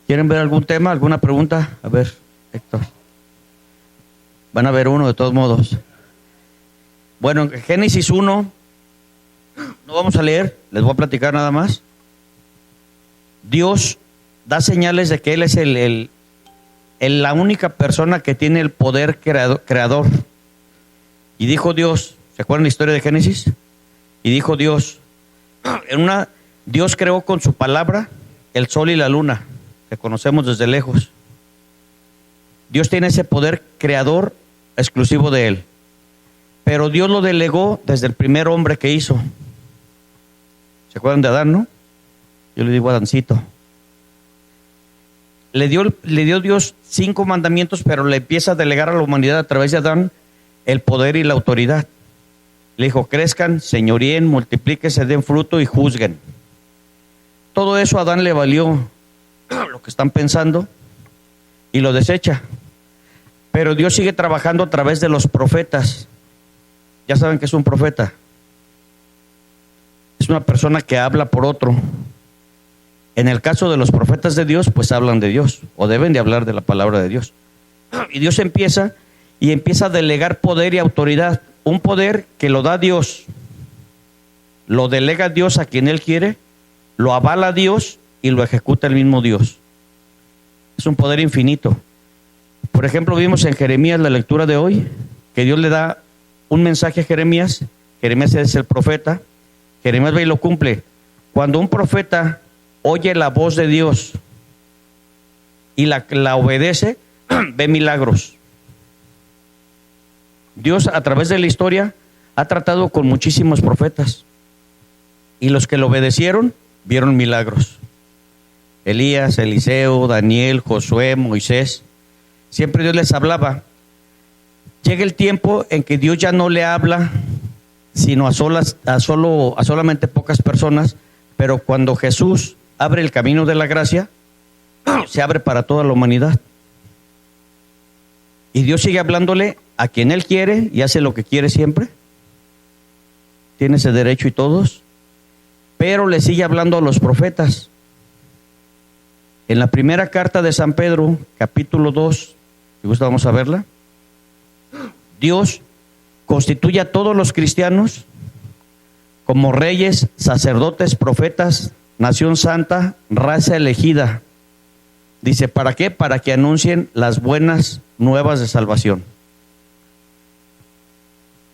¿Quieren ver algún tema, alguna pregunta? A ver, Héctor. Van a ver uno de todos modos. Bueno, en Génesis 1, no vamos a leer, les voy a platicar nada más. Dios da señales de que Él es la única persona que tiene el poder creador. Y dijo Dios, ¿se acuerdan la historia de Génesis? Y dijo Dios, Dios creó con su palabra el sol y la luna, que conocemos desde lejos. Dios tiene ese poder creador exclusivo de Él. Pero Dios lo delegó desde el primer hombre que hizo. ¿Se acuerdan de Adán, no? Yo le digo Adancito. Le dio Dios 5 mandamientos, pero le empieza a delegar a la humanidad a través de Adán el poder y la autoridad. Le dijo, crezcan, señoríen, multiplíquense, den fruto y juzguen. Todo eso a Adán le valió lo que están pensando y lo desecha. Pero Dios sigue trabajando a través de los profetas. Ya saben que es un profeta. Es una persona que habla por otro. En el caso de los profetas de Dios, pues hablan de Dios, o deben de hablar de la palabra de Dios. Y Dios empieza a delegar poder y autoridad. Un poder que lo da Dios, lo delega Dios a quien Él quiere, lo avala Dios y lo ejecuta el mismo Dios. Es un poder infinito. Por ejemplo, vimos en Jeremías, la lectura de hoy, que Dios le da un mensaje a Jeremías. Jeremías es el profeta. Jeremías va y lo cumple. Cuando un profeta oye la voz de Dios y la obedece, ve milagros. Dios a través de la historia ha tratado con muchísimos profetas y los que lo obedecieron vieron milagros. Elías, Eliseo, Daniel, Josué, Moisés, siempre Dios les hablaba. Llega el tiempo en que Dios ya no le habla sino a solamente pocas personas, pero cuando Jesús abre el camino de la gracia, se abre para toda la humanidad. Y Dios sigue hablándole a quien Él quiere y hace lo que quiere siempre. Tiene ese derecho y todos. Pero le sigue hablando a los profetas. En la primera carta de San Pedro, capítulo 2, si gusta vamos a verla. Dios constituye a todos los cristianos como reyes, sacerdotes, profetas, nación santa, raza elegida. Dice, ¿para qué? Para que anuncien las buenas nuevas de salvación.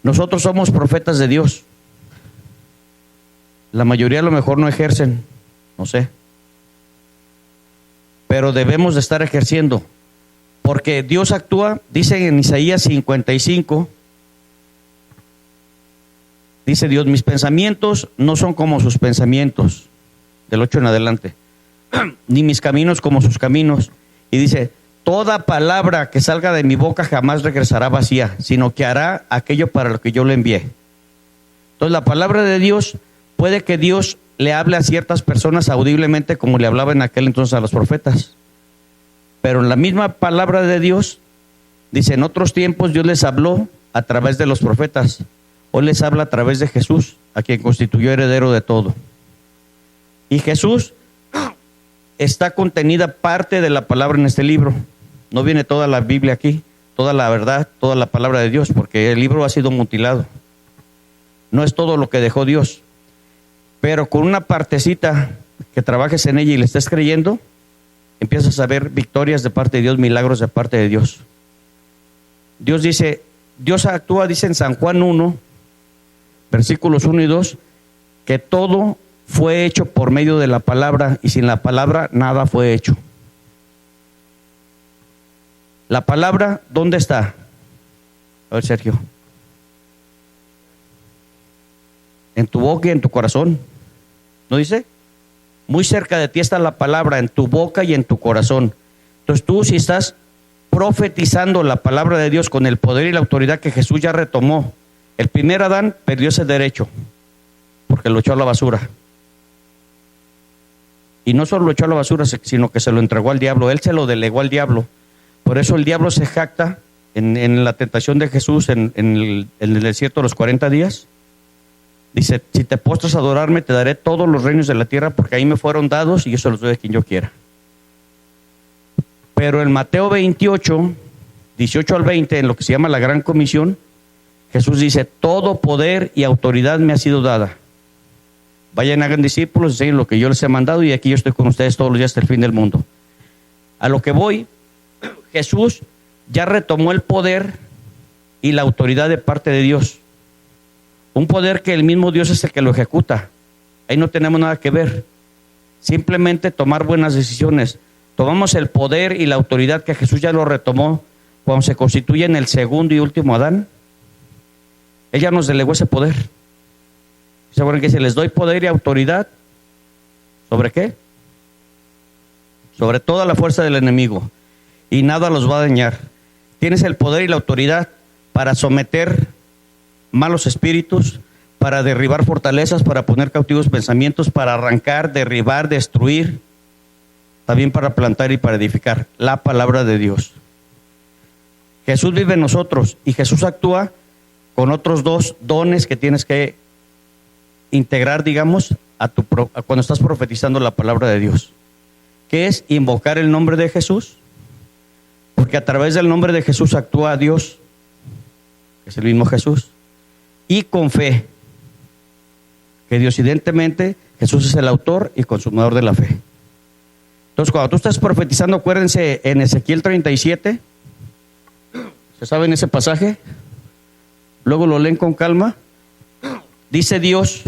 Nosotros somos profetas de Dios. La mayoría a lo mejor no ejercen, no sé. Pero debemos de estar ejerciendo. Porque Dios actúa, dice en Isaías 55, dice Dios, mis pensamientos no son como sus pensamientos, del 8 en adelante, ni mis caminos como sus caminos. Y dice, toda palabra que salga de mi boca jamás regresará vacía, sino que hará aquello para lo que yo le envié. Entonces la palabra de Dios, puede que Dios le hable a ciertas personas audiblemente como le hablaba en aquel entonces a los profetas. Pero en la misma palabra de Dios, dice, en otros tiempos Dios les habló a través de los profetas. Hoy les habla a través de Jesús, a quien constituyó heredero de todo. Y Jesús está contenida parte de la palabra en este libro. No viene toda la Biblia aquí, toda la verdad, toda la palabra de Dios, porque el libro ha sido mutilado. No es todo lo que dejó Dios. Pero con una partecita que trabajes en ella y le estés creyendo, empiezas a ver victorias de parte de Dios, milagros de parte de Dios. Dios dice, Dios actúa, dice en San Juan 1, versículos 1 y 2, que todo fue hecho por medio de la palabra y sin la palabra nada fue hecho. La palabra, ¿dónde está? A ver, Sergio. En tu boca y en tu corazón. ¿No dice? Muy cerca de ti está la palabra, en tu boca y en tu corazón. Entonces tú, si estás profetizando la palabra de Dios con el poder y la autoridad que Jesús ya retomó, el primer Adán perdió ese derecho porque lo echó a la basura. Y no solo lo echó a la basura, sino que se lo entregó al diablo. Él se lo delegó al diablo. Por eso el diablo se jacta en la tentación de Jesús en el desierto de los 40 días. Dice, si te postras a adorarme, te daré todos los reinos de la tierra, porque ahí me fueron dados y yo se los doy a quien yo quiera. Pero en Mateo 28, 18 al 20, en lo que se llama la Gran Comisión, Jesús dice, todo poder y autoridad me ha sido dada. Vayan, hagan discípulos, enseñen lo que yo les he mandado y aquí yo estoy con ustedes todos los días hasta el fin del mundo. A lo que voy, Jesús ya retomó el poder y la autoridad de parte de Dios. Un poder que el mismo Dios es el que lo ejecuta. Ahí no tenemos nada que ver. Simplemente tomar buenas decisiones. Tomamos el poder y la autoridad que Jesús ya lo retomó cuando se constituye en el segundo y último Adán. Él ya nos delegó ese poder. ¿Se acuerdan que si les doy poder y autoridad? ¿Sobre qué? Sobre toda la fuerza del enemigo. Y nada los va a dañar. Tienes el poder y la autoridad para someter malos espíritus, para derribar fortalezas, para poner cautivos pensamientos, para arrancar, derribar, destruir, también para plantar y para edificar. La palabra de Dios. Jesús vive en nosotros y Jesús actúa con otros dos dones que tienes que integrar, digamos, a cuando estás profetizando la palabra de Dios, que es invocar el nombre de Jesús, porque a través del nombre de Jesús actúa Dios, que es el mismo Jesús, y con fe, que diosidentemente Jesús es el autor y consumador de la fe. Entonces, cuando tú estás profetizando, acuérdense en Ezequiel 37, ¿se saben ese pasaje? Luego lo leen con calma. Dice Dios,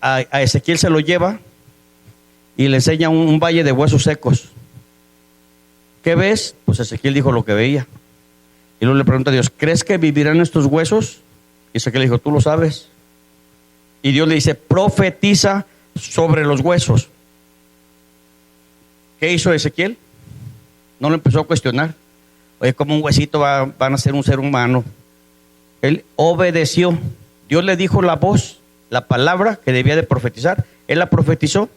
a Ezequiel se lo lleva y le enseña un valle de huesos secos. ¿Qué ves? Pues Ezequiel dijo lo que veía. Y luego le pregunta a Dios, ¿crees que vivirán estos huesos? Y Ezequiel dijo, tú lo sabes. Y Dios le dice, profetiza sobre los huesos. ¿Qué hizo Ezequiel? No lo empezó a cuestionar. Oye, ¿cómo un huesito van a ser un ser humano? Él obedeció. Dios le dijo la voz, la palabra que debía de profetizar. Él la profetizó.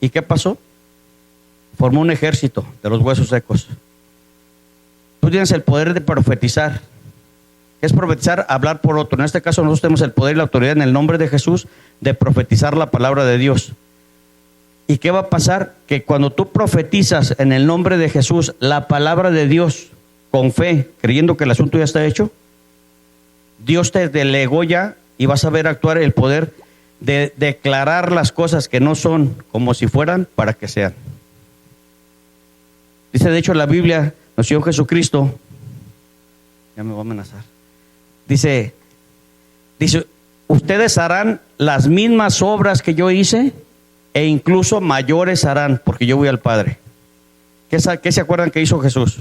¿Y qué pasó? Formó un ejército de los huesos secos. Tú tienes el poder de profetizar. ¿Qué es profetizar? Hablar por otro. En este caso nosotros tenemos el poder y la autoridad en el nombre de Jesús de profetizar la palabra de Dios. ¿Y qué va a pasar? Que cuando tú profetizas en el nombre de Jesús la palabra de Dios con fe, creyendo que el asunto ya está hecho, Dios te delegó ya y vas a ver actuar el poder de declarar las cosas que no son como si fueran para que sean. Dice de hecho la Biblia, nuestro Señor Jesucristo, ya me va a amenazar, dice, ustedes harán las mismas obras que yo hice e incluso mayores harán, porque yo voy al Padre. ¿Qué se acuerdan que hizo Jesús?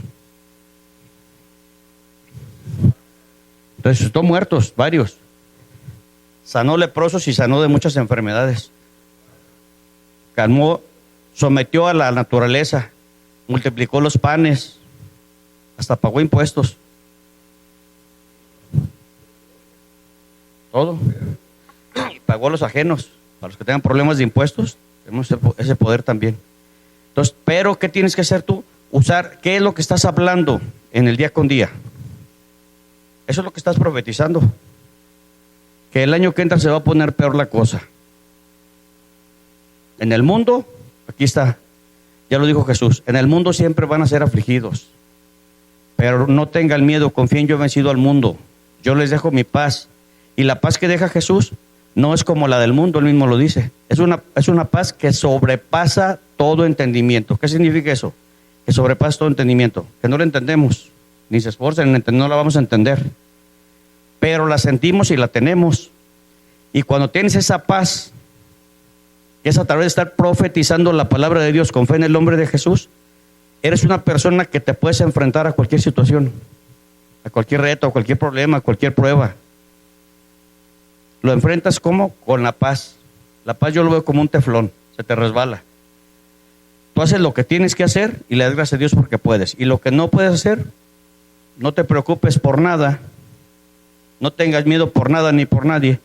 Resucitó muertos, varios. Sanó leprosos y sanó de muchas enfermedades. Calmó, sometió a la naturaleza, multiplicó los panes, hasta pagó impuestos. Todo. Y pagó a los ajenos. Para los que tengan problemas de impuestos, tenemos ese poder también. Entonces, pero ¿qué tienes que hacer tú? Usar, ¿qué es lo que estás hablando en el día con día? Eso es lo que estás profetizando. Que el año que entra se va a poner peor la cosa. En el mundo, aquí está, ya lo dijo Jesús, en el mundo siempre van a ser afligidos. Pero no tengan miedo, confíen, yo he vencido al mundo. Yo les dejo mi paz. Y la paz que deja Jesús no es como la del mundo, él mismo lo dice. Es una paz que sobrepasa todo entendimiento. ¿Qué significa eso? Que sobrepasa todo entendimiento. Que no lo entendemos, ni se esfuercen en entender, no la vamos a entender. Pero la sentimos y la tenemos. Y cuando tienes esa paz, que es a través de estar profetizando la palabra de Dios con fe en el nombre de Jesús, eres una persona que te puedes enfrentar a cualquier situación, a cualquier reto, a cualquier problema, a cualquier prueba. Lo enfrentas ¿cómo? Con la paz. La paz yo lo veo como un teflón, se te resbala. Tú haces lo que tienes que hacer y le das gracias a Dios porque puedes. Y lo que no puedes hacer, no te preocupes por nada, no tengas miedo por nada ni por nadie.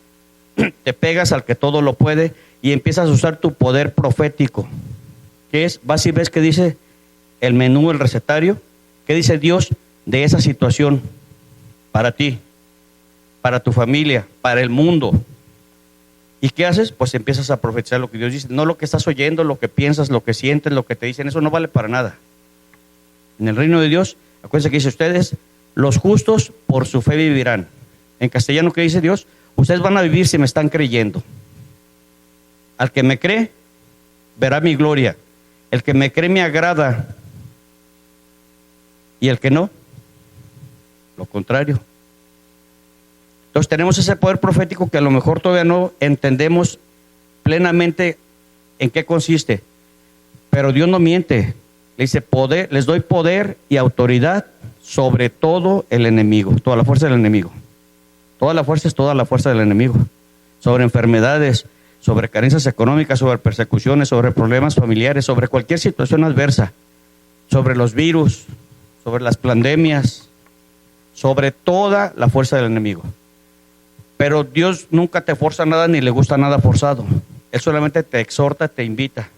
Te pegas al que todo lo puede y empiezas a usar tu poder profético. ¿Qué es? Vas y ves que dice el menú, el recetario. ¿Qué dice Dios de esa situación para ti, para tu familia, para el mundo? ¿Y qué haces? Pues empiezas a profetizar lo que Dios dice. No lo que estás oyendo, lo que piensas, lo que sientes, lo que te dicen. Eso no vale para nada. En el reino de Dios, acuérdense que dice ustedes, los justos por su fe vivirán. En castellano, ¿qué dice Dios? Ustedes van a vivir si me están creyendo. Al que me cree, verá mi gloria. El que me cree me agrada. Y el que no, lo contrario. Entonces tenemos ese poder profético que a lo mejor todavía no entendemos plenamente en qué consiste. Pero Dios no miente. Le dice, poder, les doy poder y autoridad sobre todo el enemigo, toda la fuerza del enemigo. Toda la fuerza es toda la fuerza del enemigo. Sobre enfermedades, sobre carencias económicas, sobre persecuciones, sobre problemas familiares, sobre cualquier situación adversa, sobre los virus, sobre las pandemias, sobre toda la fuerza del enemigo. Pero Dios nunca te forza nada ni le gusta nada forzado. Él solamente te exhorta, te invita.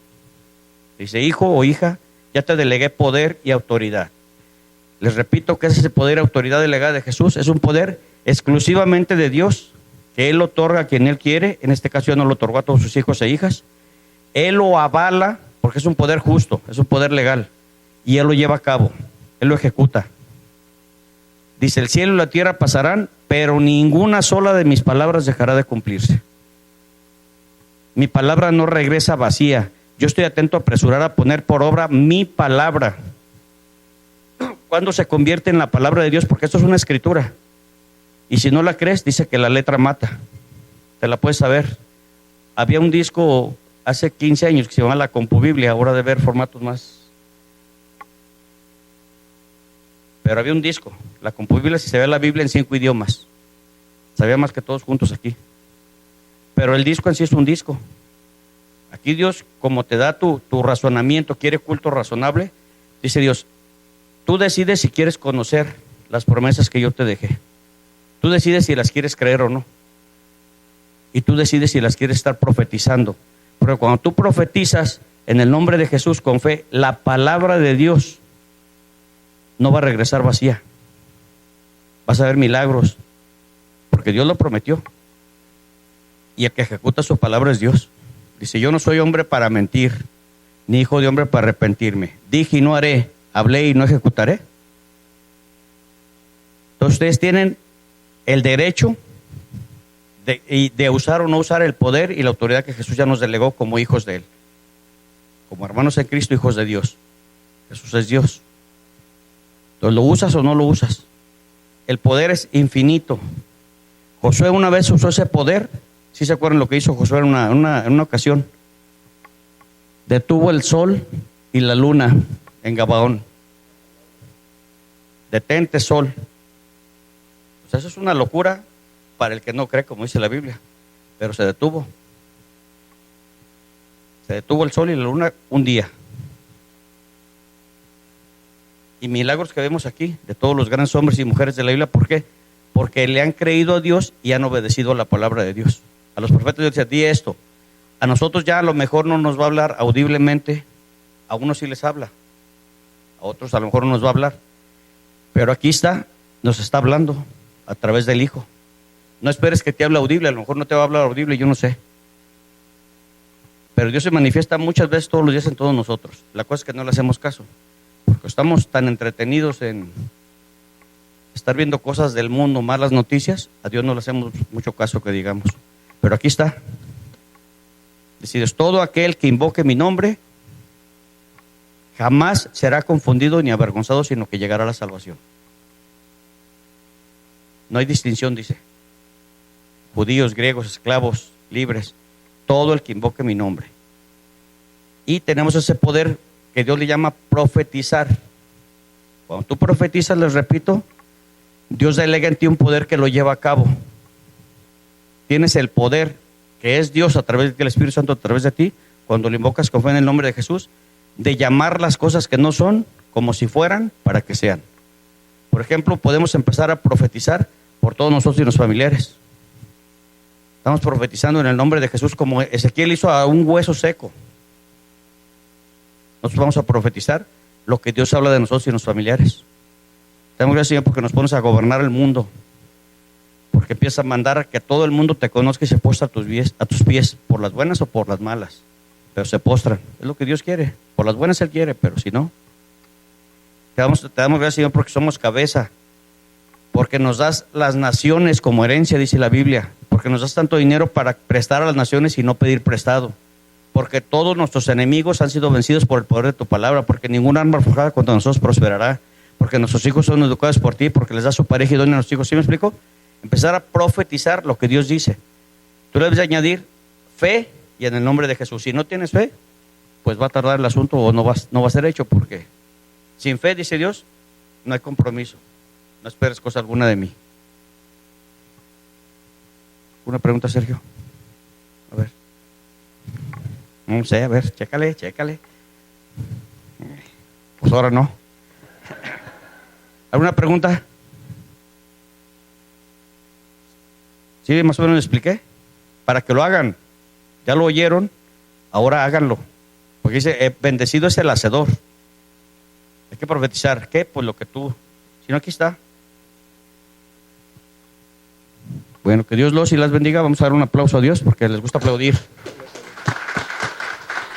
Dice, hijo o hija, ya te delegué poder y autoridad. Les repito que ese poder y autoridad delegada de Jesús es un poder exclusivamente de Dios, que Él otorga a quien Él quiere. En este caso, Él no lo otorgó a todos sus hijos e hijas. Él lo avala porque es un poder justo, es un poder legal. Y Él lo lleva a cabo, Él lo ejecuta. Dice, el cielo y la tierra pasarán, pero ninguna sola de mis palabras dejará de cumplirse. Mi palabra no regresa vacía. Yo estoy atento a apresurar a poner por obra mi palabra. ¿Cuándo se convierte en la palabra de Dios? Porque esto es una escritura. Y si no la crees, dice que la letra mata. Te la puedes saber. Había un disco hace 15 años que se llama La Compubiblia, ahora de ver formatos más. Pero había un disco, La Compubiblia, si se ve la Biblia en 5 idiomas. Sabía más que todos juntos aquí. Pero el disco en sí es un disco. Aquí Dios, como te da tu razonamiento, quiere culto razonable, dice Dios, tú decides si quieres conocer las promesas que yo te dejé. Tú decides si las quieres creer o no. Y tú decides si las quieres estar profetizando. Porque cuando tú profetizas en el nombre de Jesús con fe, la palabra de Dios no va a regresar vacía. Vas a ver milagros, porque Dios lo prometió. Y el que ejecuta su palabra es Dios. Dice, yo no soy hombre para mentir, ni hijo de hombre para arrepentirme. Dije y no haré, hablé y no ejecutaré. Entonces ustedes tienen el derecho de usar o no usar el poder y la autoridad que Jesús ya nos delegó como hijos de Él. Como hermanos en Cristo, hijos de Dios. Jesús es Dios. Entonces, ¿lo usas o no lo usas? El poder es infinito. Josué una vez usó ese poder. ¿Sí se acuerdan lo que hizo Josué en una ocasión? Detuvo el sol y la luna en Gabaón. Detente, sol. O sea, eso es una locura para el que no cree, como dice la Biblia. Pero se detuvo. Se detuvo el sol y la luna un día. Y milagros que vemos aquí, de todos los grandes hombres y mujeres de la Biblia, ¿por qué? Porque le han creído a Dios y han obedecido la palabra de Dios. A los profetas Dios dice, di esto. A nosotros ya a lo mejor no nos va a hablar audiblemente, a unos sí les habla, a otros a lo mejor no nos va a hablar. Pero aquí está, nos está hablando a través del Hijo. No esperes que te hable audible, a lo mejor no te va a hablar audible, yo no sé. Pero Dios se manifiesta muchas veces todos los días en todos nosotros. La cosa es que no le hacemos caso. Porque estamos tan entretenidos en estar viendo cosas del mundo, malas noticias, a Dios no le hacemos mucho caso que digamos. Pero aquí está. Decides, todo aquel que invoque mi nombre jamás será confundido ni avergonzado, sino que llegará a la salvación. No hay distinción, dice. Judíos, griegos, esclavos, libres, todo el que invoque mi nombre. Y tenemos ese poder que Dios le llama profetizar. Cuando tú profetizas, les repito, Dios delega en ti un poder que lo lleva a cabo. Tienes el poder que es Dios a través del Espíritu Santo, a través de ti, cuando lo invocas con fe en el nombre de Jesús, de llamar las cosas que no son como si fueran para que sean. Por ejemplo, podemos empezar a profetizar por todos nosotros y los familiares. Estamos profetizando en el nombre de Jesús como Ezequiel hizo a un hueso seco. Nosotros vamos a profetizar lo que Dios habla de nosotros y los familiares. Te damos gracias, Señor, porque nos pones a gobernar el mundo. Porque empieza a mandar a que todo el mundo te conozca y se postra a tus pies, por las buenas o por las malas. Pero se postran. Es lo que Dios quiere. Por las buenas Él quiere, pero si no. Te damos gracias, Señor, porque somos cabeza, porque nos das las naciones como herencia, dice la Biblia, porque nos das tanto dinero para prestar a las naciones y no pedir prestado, porque todos nuestros enemigos han sido vencidos por el poder de tu palabra, porque ningún arma forjada contra nosotros prosperará, porque nuestros hijos son educados por ti, porque les das su pareja idónea a nuestros hijos. ¿Sí me explico? Empezar a profetizar lo que Dios dice. Tú le debes de añadir fe y en el nombre de Jesús. Si no tienes fe, pues va a tardar el asunto o no va a ser hecho, porque sin fe, dice Dios, no hay compromiso. No esperes cosa alguna de mí. ¿Una pregunta, Sergio? A ver. No sé, a ver, chécale. Pues ahora no. ¿Alguna pregunta? Sí, más o menos le expliqué. Para que lo hagan. Ya lo oyeron, ahora háganlo. Porque dice, bendecido es el hacedor. Hay que profetizar. ¿Qué? Pues lo que tú. Si no, aquí está. Bueno, que Dios los y las bendiga. Vamos a dar un aplauso a Dios porque les gusta aplaudir.